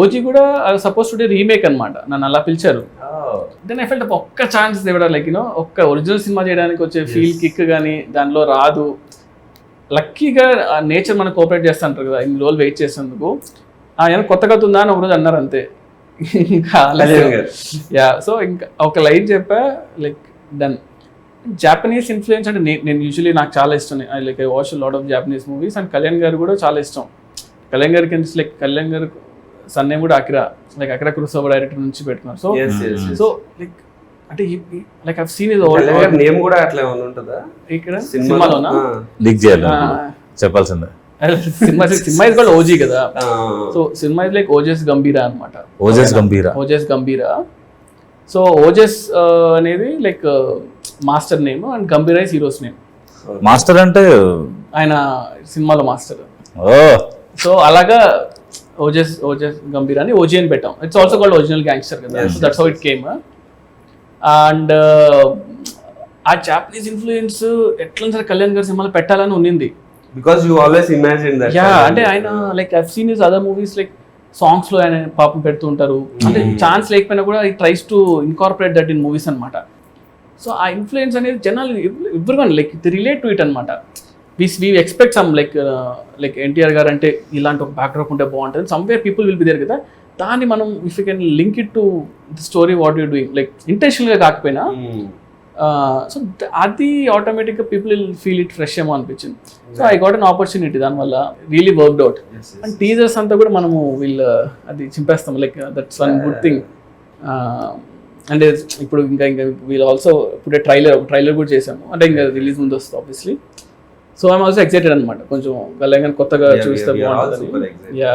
OG కూడా suppose to remake అనమాట, నన్ను అలా పిలిచారు. దెన్ ఐ ఫెల్ట్ ఒక్క ఛాన్స్ ఇవ్వడం, లైక్ యూనో ఒక్క ఒరిజినల్ సినిమా చేయడానికి వచ్చే ఫీల్ కిక్ కానీ దానిలో రాదు. లక్కీగా నేచర్ మనకు కోఆపరేట్ చేస్తూ ఉంటారు కదా, ఇన్ని రోజులు వెయిట్ చేసేందుకు. ఏమైనా కొత్త కథ ఉందా అని ఒకరోజు అన్నారు అంతే. ఇంకా యా, సో ఇంకా ఒక లైన్ చెప్పా, లైక్ డన్. జాపనీస్ ఇన్ఫ్లుయెన్స్ అంటే నేను యూజువలీ నాకు చాలా ఇష్టం, like I watch lot of Japanese movies. And Kalyan గారు కూడా చాలా ఇష్టం. కళ్యాణ్ గారికి లైక్ కళ్యాణ్ గారు సన్ నేమ్ కూడా Akira, like Akira Kurosawa director నుంచి పెట్టుకున్నారు. సో లైక్ అంటే like I have seen his old name కూడా అట్లా ఉంటుందా ఇక్కడ సినిమాలోనా లీక్ చేయాలి చెప్పాల్సిందే. సినిమా ఇస్ కాల్డ్ ఓజీ కదా. So cinema is like Ojas గంభీరా అనమాట. ఓజస్ గంభీరా. సో ఓజస్ అనేది like master name and గంభీరా is heroes name. Master అంటే ఆయన సినిమాలో మాస్టర్. సో అలాగా ఓజస్ గంభీరా అని ఓజీ అని పెట్టాం. It's also called original gangster కదా. So that's how it came. And uh Japanese influence ఎట్లా సరే కళ్యాణ్ గారి సినిమాలో పెట్టాలని ఉన్నింది. Because you always imagine that. Yeah, అంటే ఆయన like I've seen his other movies, like songs లో ఆయన పాపం పెడుతూ ఉంటారు. అంటే ఛాన్స్ లేకపోయినా కూడా ఈ tries to incorporate that in movies అనమాట. సో ఆ ఇన్ఫ్లుయెన్స్ అనేది జనాలు everyone like the relate to it అనమాట. We expect some like NTR garu అంటే ఇలాంటి ఒక బ్యాక్డ్రాప్ ఉంటే బాగుంటుంది, somewhere people will be there కదా. దాన్ని మనం if you can link it to the story what you doing, like ఇంటెన్షనల్గా కాకపోయినా, సో అది ఆటోమేటిక్గా people will feel it fresh ఏమో అనిపించింది. So I got an opportunity, దానివల్ల really worked out. And teasers అంతా కూడా మనము అది చింపేస్తాం, like that's one good thing. అంటే ఇప్పుడు ఇంకా వీళ్ళు ఆల్సో ఇప్పుడే ట్రైలర్ కూడా చేసాము, అంటే ఇంకా రిలీజ్ ముందు వస్తుంది obviously. So I'm also excited అనమాట, కొంచెం కళ్యాణ్ కొత్తగా చూస్తే బాగుంటుంది. యా.